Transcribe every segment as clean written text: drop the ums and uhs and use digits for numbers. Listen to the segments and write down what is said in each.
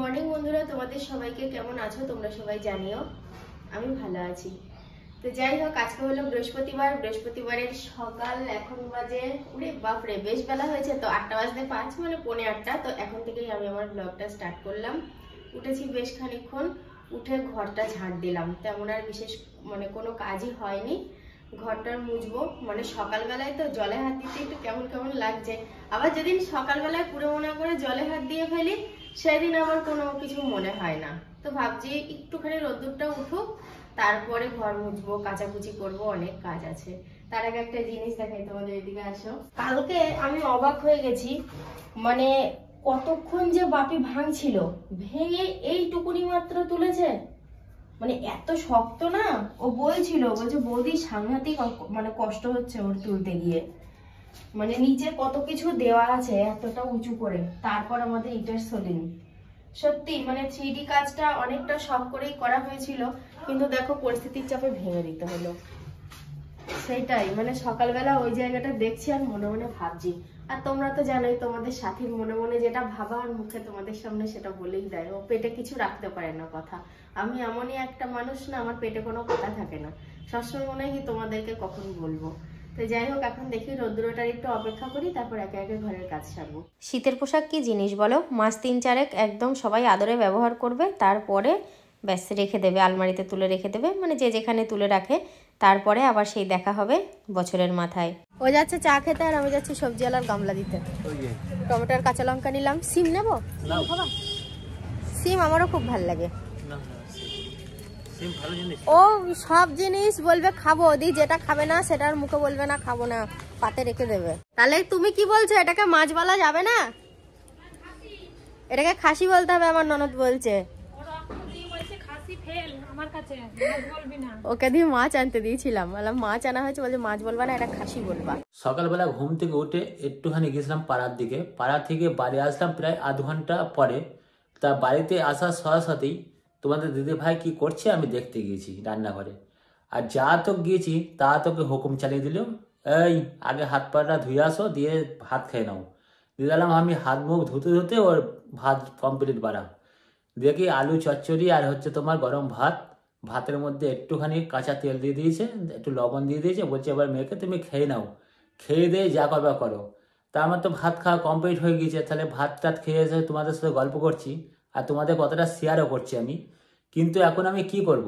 Morning বন্ধুরা, তোমাদের সবাইকে কেমন আছো তোমরা সবাই জানিও। আমি ভালো আছি। তো যাই হোক, আজকে হলো বৃহস্পতিবার। বৃহস্পতিবারের সকাল এখন বাজে, ওরে বাপরে বেশ বেলা হয়েছে তো, 8:05 মানে 8:45। তো এখন থেকেই আমি আমার ব্লগটা স্টার্ট করলাম। উঠেছি বেশ খানিকক্ষণ, উঠে ঘরটা ঝাড় দিলাম। তেমন আর বিশেষ কোনো কাজই হয়নি। ঘরটা মুছবো, সকালবেলায় তো জলে হাত দিতে একটু কেমন কেমন লাগছে। আবার যেদিন সকালবেলায় পুরো মনে করে জলে হাত দিয়ে ফেলি, সেদিন আমার কোনো কিছু মনে হয় না। তো ভাবছি একটুখানি রোদ্দুরটা উঠুক, তারপরে ঘর মুছবো, কাচাকুচি করবো, অনেক কাজ আছে। তার আগে একটা জিনিস দেখাই তোমাদের, এদিকে আসো। কালকে আমি অবাক হয়ে গেছি, কতক্ষণ যে বাপি ভাঙছিল, ভেঙে এইটুকুনি মাত্র তুলেছে। এত শক্ত না, ও বলছিল, বলছে বৌদি সাংঘাতিক কষ্ট হচ্ছে ওর তুলতে গিয়ে। নিচে কত কিছু দেওয়া আছে এতটা উঁচু করে, তারপর আমাদের ইটের সলিং। সত্যি 3D কাজটা অনেকটা শখ করেই করা হয়েছিল, কিন্তু দেখো পরিস্থিতির চাপে ভেঙে দিতে হলো। সেটাই সকালবেলা ওই জায়গাটা দেখছি আর মনে মনে ভাবছি। আর তোমরা তো জানোই, তোমাদের সাথীর মনে মনে যেটা ভাবা আর মুখে তোমাদের সামনে সেটা বলেই দেয়। ও পেটে কিছু রাখতে পারে না কথা। আমি এমনই একটা মানুষ না, আমার পেটে কোনো কথা থাকে না। সবসময় মনে হয় কি তোমাদেরকে কখন বলবো। তো যাই হোক, এখন দেখি রোদ্দুরটার একটু অপেক্ষা করি, তারপর একে একে ঘরের কাজ সারবো। শীতের পোশাক কি জিনিস বলো, মাস 3-4 একদম সবাই আদরে ব্যবহার করবে, তারপরে ব্যাস রেখে দেবে, আলমারিতে তুলে রেখে দেবে, যে যেখানে তুলে রাখে। তারপরে আবার সেই দেখা হবে বছরের মাথায়। ও যাচ্ছে চা খেতে, আর আমি যাচ্ছি সবজিওয়ালার গামলা দিতে। টমেটোর কাঁচা লঙ্কা নিলাম। সিম নেবো? সিম আমারও খুব ভালো লাগে। ও সব জিনিস বলবে খাবো, দি যেটা খাবে না সেটার মুখে বলবে না খাবো না, পাতে রেখে দেবে। তাহলে তুমি কি বলছো, এটাকে মাছ বলা যাবে না? এটাকে খাসি বলতে হবে, আমার ননদ বলছে। ওকে দিয়ে মাছ আনতে দিয়েছিলাম, বললাম মাছ আনা হয়েছে, বলছে মাছ বলবা না, এটা খাসি বলবা। সকালবেলা ঘুম থেকে উঠে একটুখানি গেছিলাম পাড়ার দিকে। পাড়া থেকে বাড়ি আসলাম প্রায় আধ ঘন্টা পরে। তা বাড়িতে আসার সাথে সাথেই তোমাদের দিদি ভাই কি করছে আমি দেখতে গিয়েছি রান্নাঘরে। আর যা তো গিয়েছি তা তোকে হুকুম চালিয়ে দিল, এই আগে হাত পাটা ধুয়ে আসো, দিয়ে ভাত খেয়ে নাও। দিয়ে দিলাম আমি হাত মুখ ধুতে ধুতে ওর ভাত কমপ্লিট বাড়া। দেখি আলু চচ্চড়ি আর হচ্ছে তোমার গরম ভাত, ভাতের মধ্যে একটুখানি কাঁচা তেল দিয়ে দিয়েছে, একটু লবণ দিয়ে দিয়েছে, বলছে এবার মেয়েকে তুমি খেয়ে নাও, খেয়ে দিয়ে যা করবা করো। তা আমার তো ভাত খাওয়া কমপ্লিট হয়ে গিয়েছে, তাহলে ভাত টাত খেয়ে এসে তোমাদের সাথে গল্প করছি আর তোমাদের কথাটা শেয়ারও করছি আমি। কিন্তু এখন আমি কি করব?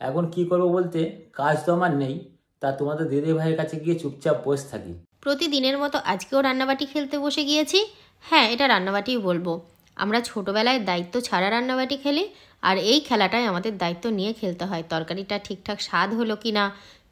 এখন কি করব বলতে কাজ তো আমার নেই, তা তোমাদের দিদি ভাইয়ের কাছে গিয়ে চুপচাপ বসে থাকি। প্রতিদিনের মতো আজকেও রান্নাবাটি খেলতে বসে গিয়েছি। হ্যাঁ, এটা রান্নাবাটিই বলবো। আমরা ছোটোবেলায় দায়িত্ব ছাড়া রান্নাবাটি খেলি, আর এই খেলাটাই আমাদের দায়িত্ব নিয়ে খেলতে হয়। তরকারিটা ঠিকঠাক স্বাদ হলো কি না,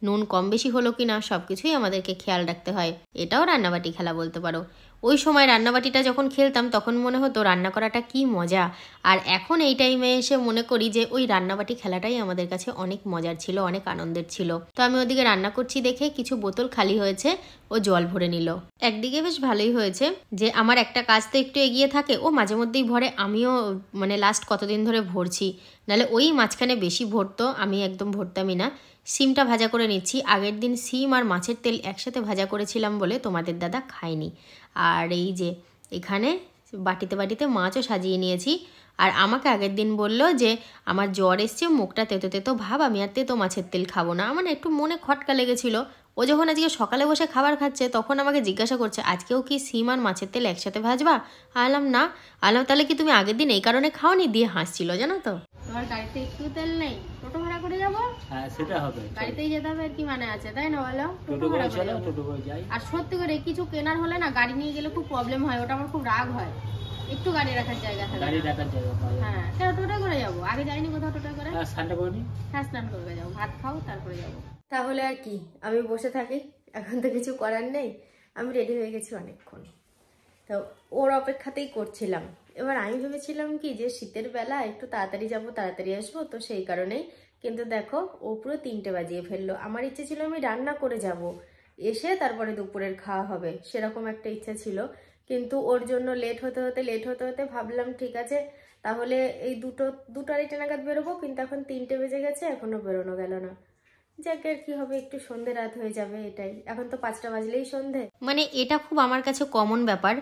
নুন কম বেশি হলো কি না, সব কিছুই আমাদেরকে খেয়াল রাখতে হয়। এটাও রান্নাবাটি খেলা বলতে পারো। ওই সময় রান্নাবাটিটা যখন খেলতাম তখন মনে হতো রান্না করাটা কি মজা। আর এখন এই টাইমে এসে মনে করি যে ওই রান্নাবাটি খেলাটাই আমাদের কাছে অনেক মজার ছিল, অনেক আনন্দের ছিল। তো আমি ওদিকে রান্না করছি দেখে কিছু বোতল খালি হয়েছে, ও জল ভরে নিল। একদিকে বেশ ভালোই হয়েছে যে আমার একটা কাজ তো একটু এগিয়ে থাকে, ও মাঝে মধ্যেই ভরে, আমিও লাস্ট কতদিন ধরে ভরছি। নাহলে ওই মাঝখানে বেশি ভরতো, আমি একদম ভরতামই না। সিমটা ভাজা করে নিচ্ছি। আগের দিন সিম আর মাছের তেল একসাথে ভাজা করেছিলাম বলে তোমাদের দাদা খায়নি। আর এই যে এখানে বাটিতে বাটিতে মাছও সাজিয়ে নিয়েছি। আর আমাকে আগের দিন বললো যে আমার জ্বর এসছে, মুখটা তেতো তেতো ভাব, আমি আর তেতো মাছের তেল খাবো না। আমার একটু মনে খটকা লেগেছিল। ও যখন আজকে সকালে বসে খাবার খাচ্ছে তখন আমাকে জিজ্ঞাসা করছে আজকেও কি সিম আর মাছের তেল একসাথে ভাজবা? আলাম না। আলাম তাহলে কি তুমি আগের দিন এই কারণে খাওনি? দিয়ে হাসছিল, জানো তো। তোমার গাড়িতে একটু তেল নেই, টোটো ভাড়া করে যাবো। হ্যাঁ সেটা হবে, গাড়িতেই যেতে হবে, আর কি মানে আছে, তাই না বলো? টোটো ভাড়া করে যাবো। আর সত্যি করে কিছু কেনার হলে না গাড়ি নিয়ে গেলে খুব প্রবলেম হয়, ওটা আমার খুব রাগ হয়। একটু গাড়ি রাখার জায়গা থাকে, গাড়ি রাখার জায়গা। হ্যাঁ, কেন টোটো করে যাবো? আগে যাইনি কোথাও টোটো করে। হ্যাঁ, স্নান করবে যাবো, ভাত খাও তারপরে যাবো। তাহলে আর কি, আমি বসে থাকি, এখন তো কিছু করার নেই। আমি রেডি হয়ে গেছি অনেকক্ষণ, তো ওর অপেক্ষাতেই করছিলাম। এবার আমি ভেবেছিলাম কি যে শীতের বেলা একটু তাড়াতাড়ি যাবো, তাড়াতাড়ি আসবো, তো সেই কারণেই। কিন্তু দেখো ও পুরো 3টে বাজিয়ে ফেললো। আমার ইচ্ছে ছিল আমি রান্না করে যাব, এসে তারপরে দুপুরের খাওয়া হবে, সেরকম একটা ইচ্ছা ছিল। কিন্তু ওর জন্য লেট হতে হতে ভাবলাম ঠিক আছে তাহলে এই দুটো আড়াইটে নাগাদ বেরোবো। কিন্তু এখন 3টে বেজে গেছে, এখনো বেরোনো গেল না। যাকে আর কি হবে, একটু সন্ধে রাত হয়ে যাবে, এটাই। এখন তো 5টা বাজলেই সন্ধে। এটা খুব আমার কাছে কমন ব্যাপার।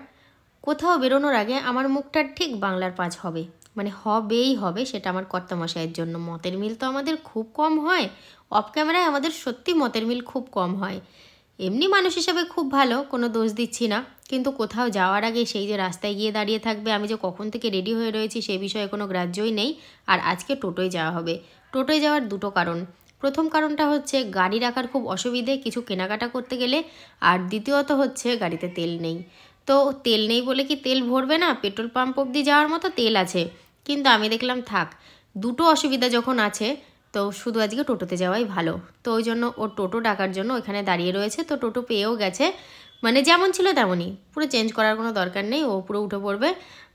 কোথাও বেরোনোর আগে আমার মুখটা ঠিক বাংলার 5 হবে, মানে হবেই হবে। সেটা আমার কর্তামশাইয়ের জন্য। মতের মিল তো আমাদের খুব কম হয়, অফ ক্যামেরায় আমাদের সত্যি মতের মিল খুব কম হয়। এমনি মানুষ হিসাবে খুব ভালো, কোনো দোষ দিচ্ছি না, কিন্তু কোথাও যাওয়ার আগে সেই যে রাস্তায় গিয়ে দাঁড়িয়ে থাকবে, আমি যে কখন থেকে রেডি হয়ে রয়েছি সেই বিষয়ে কোনো গ্রাহ্যই নেই। আর আজকে টোটোয় যাওয়া হবে। টোটোয় যাওয়ার দুটো কারণ। প্রথম কারণটা হচ্ছে গাড়ি রাখার খুব অসুবিধে কিছু কেনাকাটা করতে গেলে, আর দ্বিতীয়ত হচ্ছে গাড়িতে তেল নেই। তো তেল নেই বলে কি তেল ভরবে না? পেট্রোল পাম্প অবধি যাওয়ার মতো তেল আছে, কিন্তু আমি দেখলাম থাক, দুটো অসুবিধা যখন আছে তো শুধু আজকে টোটোতে যাওয়াই ভালো। তো ওই জন্য ওর টোটো ডাকার জন্য ওখানে দাঁড়িয়ে রয়েছে। তো টোটো পেয়েও গেছে, মানে যেমন ছিল তেমনই, পুরো চেঞ্জ করার কোনো দরকার নেই, ও পুরো উঠে পড়বে।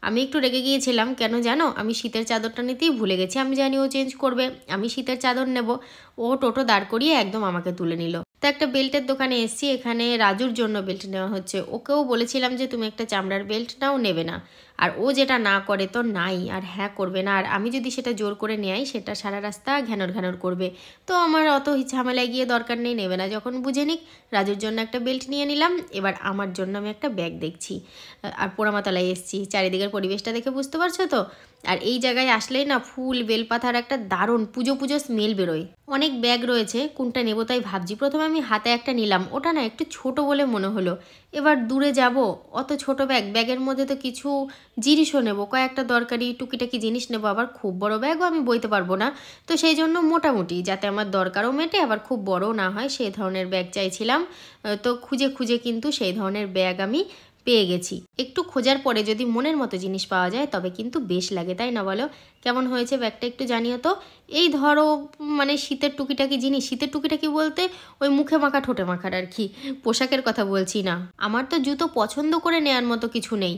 আমি একটু রেগে গিয়েছিলাম, কেন জানো? আমি শীতের চাদরটা নিতেই ভুলে গেছি। আমি জানি ও চেঞ্জ করবে, আমি শীতের চাদর নেব। ও টোটো দাঁড় করিয়ে একদম আমাকে তুলে নিল। তো একটা বেল্টের দোকানে এসেছি, এখানে রাজুর জন্য বেল্ট নেওয়া হচ্ছে। ওকেও বলেছিলাম যে তুমি একটা চামড়ার বেল্ট নাও, নেবে না। আর ও যেটা না করে তো নাই, আর হ্যাঁ করবে না। আর আমি যদি সেটা জোর করে নেই, সেটা সারা রাস্তা ঘ্যানর ঘ্যানর করবে। তো আমার অত ঝামেলায় গিয়ে দরকার নেই, নেবে না যখন বুঝে নিক। রাজুর জন্য একটা বেল্ট নিয়ে নিলাম। এবার আমার জন্য আমি একটা ব্যাগ দেখছি। আর পোড়ামাতলায় এসেছি, চারিদিকের পরিবেশটা দেখে বুঝতে পারছো তো। আর এই জায়গায় আসলেই না ফুল বেলপাতার একটা দারুণ পুজো পুজো স্মেল বেরোয়। অনেক ব্যাগ রয়েছে, কোনটা নেবো তাই ভাবছি। প্রথমে আমি হাতে একটা নিলাম, ওটা না একটু ছোট বলে মনে হলো। এবার দূরে যাব, অত ছোট ব্যাগের মধ্যে তো কিছু জিনিসও নেবো, কয়েকটা দরকারি টুকিটাকি জিনিস নেবো, আবার খুব বড় ব্যাগও আমি বইতে পারবো না। তো সেই জন্য মোটামুটি যাতে আমার দরকারও মেটে, আবার খুব বড়ও না হয়, সেই ধরনের ব্যাগ চাইছিলাম। তো খুঁজে খুঁজে কিন্তু সেই ধরনের ব্যাগ আমি পেয়ে গেছি। একটু খোঁজার পরে যদি মনের মতো জিনিস পাওয়া যায় তবে কিন্তু বেশ লাগে, তাই না বলো? কেমন হয়েছে ব্যাগটা একটু জানিও তো। এই ধরো মানে শীতের টুকিটাকি জিনিস, শীতের টুকিটাকি বলতে ওই মুখে মাখা ঠোঁটে মাখার আর কি, পোশাকের কথা বলছি না। আমার তো জুতো পছন্দ করে নেওয়ার মতো কিছু নেই,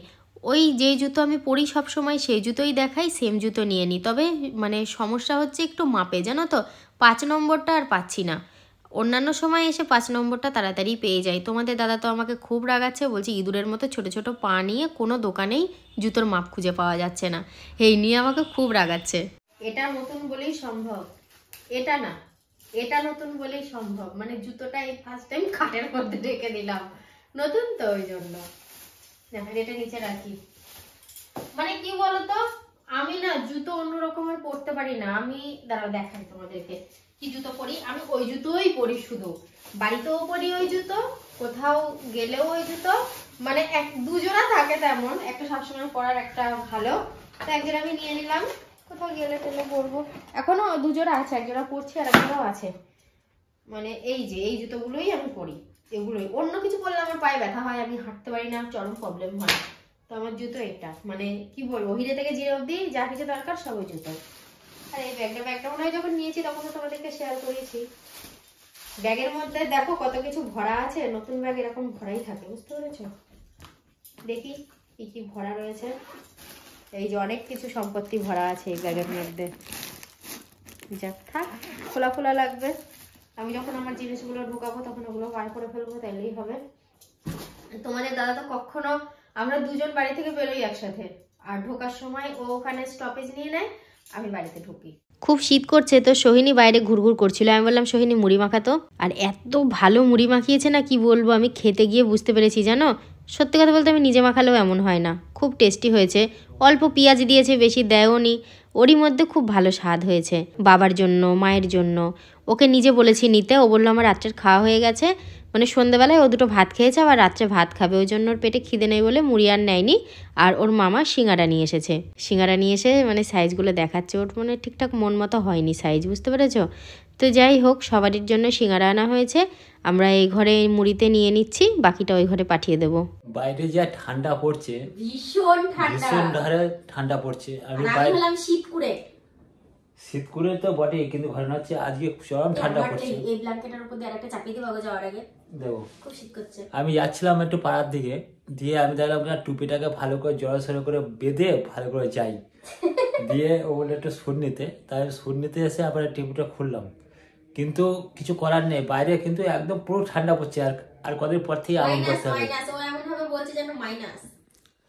ওই যেই জুতো আমি পরি সব সময় সেই জুতোই দেখাই, সেম জুতো নিয়ে নিই। তবে মানে সমস্যা হচ্ছে একটু মাপে, জানো তো, 5 নম্বরটা আর পাচ্ছি না। অন্যান্য সময় এসে 5 নম্বরটা তাড়াতাড়ি পেয়ে যায়। তোমাদের দাদা তো আমাকে খুব রাগাচ্ছে, বলছে ইঁদুরের মতো ছোট ছোট পা নিয়ে কোনো দোকানেই জুতোর মাপ খুঁজে পাওয়া যাচ্ছে না। এই নিয়ে আমাকে খুব রাগাচ্ছে। এটা নতুন বলেই সম্ভব, এটা না, এটা নতুন বলেই সম্ভব। মানে জুতোটা এই ফার্স্ট টাইম খাটের মধ্যে রেখে দিলাম, নতুন তো ওই জন্য। এটা নিচে রাখি। মানে কি বলতো, আমি না জুতো অন্য রকমের পরতে পারি না। আমি দাঁড়াও দেখাই তোমাদেরকে কি জুতো পরি। আমি ওই জুতোই পরি, শুধু বাড়িতেও পরি ওই জুতো, কোথাও গেলেও ওই জুতো। মানে দুজোড়া থাকে তেমন, একটা সবসময় পরার একটা ভালো। তো একজোড়া আমি নিয়ে নিলাম, কোথাও গেলে টেলে পরবো। এখনো দুজোড়া আছে, একজোড়া পরছি আর একজোড়াও আছে। মানে এই যে এই জুতোগুলোই আমি পরি, এগুলোই। অন্য কিছু পরলে আমার পায়ে ব্যথা হয়, আমি হাঁটতে পারি না, চরম প্রবলেম হয়। তো আমার জুতো এটা, মানে কি বলবো, হিরে থেকে জিরে অবধি যা কিছু দরকার সব ওই জুতো। আর এই ব্যাগটা মনে হয় যখন নিয়েছি তখন তো তোমাদেরকে শেয়ার করেছি। ব্যাগের মধ্যে দেখো কত কিছু ভরা আছে, নতুন ব্যাগ এরকম ভরাই থাকে, বুঝতে পেরেছো? দেখি কি কি ভরা রয়েছে। এই যে অনেক কিছু সম্পত্তি ভরা আছে এই ব্যাগের মধ্যে। যাক থাক, খোলা খোলা লাগবে। আমি যখন আমার জিনিসগুলো ঢুকাবো তখন ওগুলো বার করে ফেলবো, তাইলেই হবে। তোমাদের দাদা তো কখনো, আমরা দুজন বাড়ি থেকে বেরোই একসাথে, আর ঢোকার সময় ও ওখানে স্টপেজ নিয়ে নেয়, আমি বাড়িতে ঢুকি। খুব শীত করছে তো সোহিনী বাইরে ঘুরঘুর করছিল। আমি বললাম সোহিনী মুড়ি মাখাতো, আর এত ভালো মুড়ি মাখিয়েছে না, কি বলবো। আমি খেতে গিয়ে বুঝতে পেরেছি, জানো, সত্যি কথা বলতে আমি নিজে মাখালেও এমন হয় না, খুব টেস্টি হয়েছে। অল্প পেঁয়াজ দিয়েছে, বেশি দেয়ও নি, ওরই মধ্যে খুব ভালো স্বাদ হয়েছে। বাবার জন্য, মায়ের জন্য, ওকে নিজে বলেছি নিতে, ও বললো আমার রাত্রের খাওয়া হয়ে গেছে। মানে সন্ধ্যেবেলায় ও দুটো ভাত খেয়েছে, আবার রাত্রে ভাত খাবে, ওই জন্য ওর পেটে খিদে নেই বলে মুড়ি আর নেয়নি। আর ওর মামা সিঙ্গারা নিয়ে এসেছে, সিঙ্গারা নিয়ে এসে মানে সাইজগুলো দেখাচ্ছে। ওর মানে ঠিকঠাক মন মতো হয়নি সাইজ, বুঝতে পেরেছো? তো যাই হোক, সবারই জন্য সিঙ্গারা আনা হয়েছে। আমরা এই ঘরে মুড়িতে নিয়ে নিচ্ছি, বাকিটা ওই ঘরে পাঠিয়ে দেবো। বাইরে যা ঠান্ডা পড়ছে, ভীষণ ঠান্ডা, ভীষণ ঠান্ডা পড়ছে। আমি শীত করে তো বটে, কিন্তু ঘরে হচ্ছে আজকে চরম ঠান্ডা পড়ছে। এই ব্ল্যাঙ্কেটের উপর দিয়ে আরেকটা চাপিয়ে দেবো যাওয়ার আগে, দেখো খুব শীত করছে। আমি যাচ্ছিলাম একটু পাড়ার দিকে, দিয়ে আমি দেখলাম না টুপিটাকে ভালো করে জড়সড় করে বেঁধে ভালো করে যাই, দিয়ে ও বলে একটু সুর নিতে, তাই সুর নিতে এসে আবার টিভিটা খুললাম। কিন্তু কিছু করার নেই, বাইরে কিন্তু একদম পুরো ঠান্ডা পড়ছে। আর কদিন পর থেকে আগুন করতে হবে,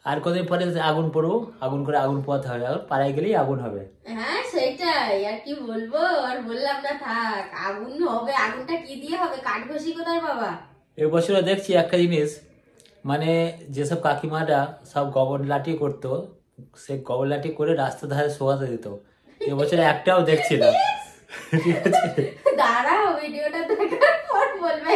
আর কদিন পরে আগুন পড়বো, আগুন করে আগুন পোয়াতে হবে, আগুন পাড়ায় গেলেই আগুন হবে। হ্যাঁ সেটাই, আর কি বলবো, আর বললাম না থাক, আগুন হবে। আগুনটা কি দিয়ে হবে? কাঠ ঘষি কোথায় বাবা? এবছরে দেখছি একটা জিনিস, মানে যেসব কাকিমারা সব গোবর লাঠি করতো, সে গোবর লাঠি করে রাস্তার ধারে শোয়াতে দিত, এবছর একটাও দেখছি না। ঠিক আছে, দাঁড়াও ভিডিওটা দেখার পর বলবে।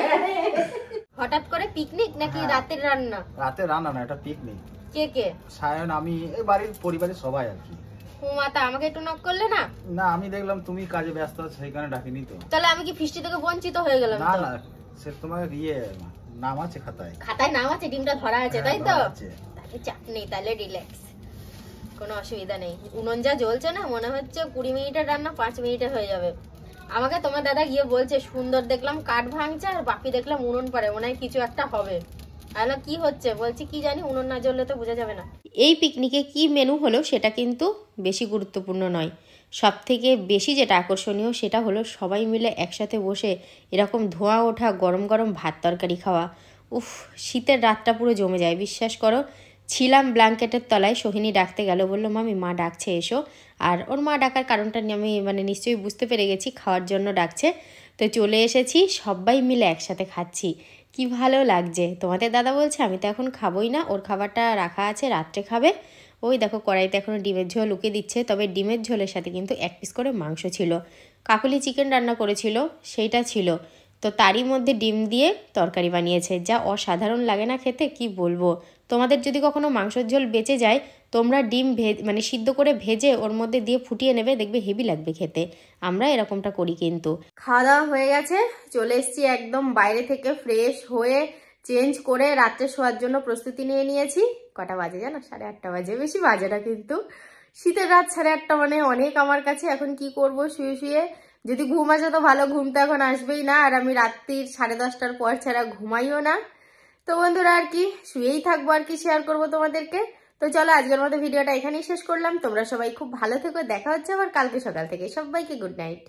হঠাৎ করে পিকনিক নাকি রাতের রান্না? রাতে রান্না না, এটা পিকনিক। কে কে? সায়ন, আমি, এই বাড়ির পরিবারের সবাই আর কি। মাতা আমাকে একটু নক করলে না? না, আমি দেখলাম তুমি কাজে ব্যস্ত আছো, সেই কারণে ডাকিনি তো। তাহলে আমি কি ফিস্টি থেকে বঞ্চিত হয়ে গেলাম? না না, সে তোমার নাম আছে খাতায়। খাতায় নাম আছে, ডিমটা ধরা আছে, তাই তো? ধরা আছে। তাহলে চাপ নেই, তাহলে রিল্যাক্স, কোনো অসুবিধা নেই। উনুন যা জ্বলছে না, মনে হচ্ছে 20 মিনিটের রান্না 5 মিনিটে হয়ে যাবে। আমাকে তোমার দাদা গিয়ে বলছে, সুন্দর দেখলাম কাঠ ভাঙছে আর বাপি দেখলাম উনুন পারে, মনে হয় কিছু একটা হবে। আলো কি হচ্ছে? বলছি কি জানি, উনুন না জ্বললে তো বোঝা যাবে না। এই পিকনিকে কি মেনু হলো সেটা কিন্তু বেশি গুরুত্বপূর্ণ নয়, সব থেকে বেশি যেটা আকর্ষণীয় সেটা হলো সবাই মিলে একসাথে বসে এরকম ধোঁয়া ওঠা গরম গরম ভাত তরকারি খাওয়া। উফ, শীতের রাতটা পুরো জমে যায়, বিশ্বাস করো। ছিলাম ব্ল্যাঙ্কেটের তলায়, সোহিনী ডাকতে গেল, বললো মামি মা ডাকছে এসো। আর ওর মা ডাকার কারণটা আমি নিশ্চয়ই বুঝতে পেরে গেছি, খাওয়ার জন্য ডাকছে। তো চলে এসেছি, সবাই মিলে একসাথে খাচ্ছি, কি ভালো লাগছে। তোমাদের দাদা বলছে আমি তো এখন খাবোই না, ওর খাবারটা রাখা আছে, রাত্রে খাবে। ওই দেখো কড়াইতে এখনও ডিমের ঝোল লুকিয়ে দিচ্ছে, তবে ডিমের ঝোলের সাথে কিন্তু 1 পিস করে মাংস ছিল। কাকুলি চিকেন রান্না করেছিল, সেইটা ছিল। তো তারই মধ্যে ডিম দিয়ে তরকারি বানিয়েছে, যা অসাধারণ লাগে না খেতে, কি বলবো। তোমাদের যদি কখনো মাংসের ঝোল বেঁচে যায়, তোমরা ডিম সিদ্ধ করে ভেজে ওর মধ্যে দিয়ে ফুটিয়ে নেবে, দেখবে হেভি লাগবে খেতে। আমরা এরকমটা করি কিন্তু। খাওয়া দাওয়া হয়ে গেছে, চলে এসেছি একদম বাইরে থেকে ফ্রেশ হয়ে, চেঞ্জ করে রাত্রে শোয়ার জন্য প্রস্তুতি নিয়ে নিয়েছি। কটা বাজে জানো? 8:30 বাজে, বেশি বাজে না কিন্তু। শীতের রাত 8:30 মানে অনেক আমার কাছে। এখন কি করব, শুয়ে শুয়ে যদি ঘুম আসে তো ভালো, ঘুম তো এখন আসবেই না, আর আমি রাত্রির 10:30টার পর ছাড়া ঘুমাইও না। তো বন্ধুরা আর কি, শুয়েই থাকবো, আর কি শেয়ার করবো তোমাদেরকে। তো চলো আজকের মতো ভিডিওটা এখানেই শেষ করলাম। তোমরা সবাই খুব ভালো থেকো, দেখা হচ্ছে আবার কালকে সকাল থেকে। সবাইকে গুড নাইট।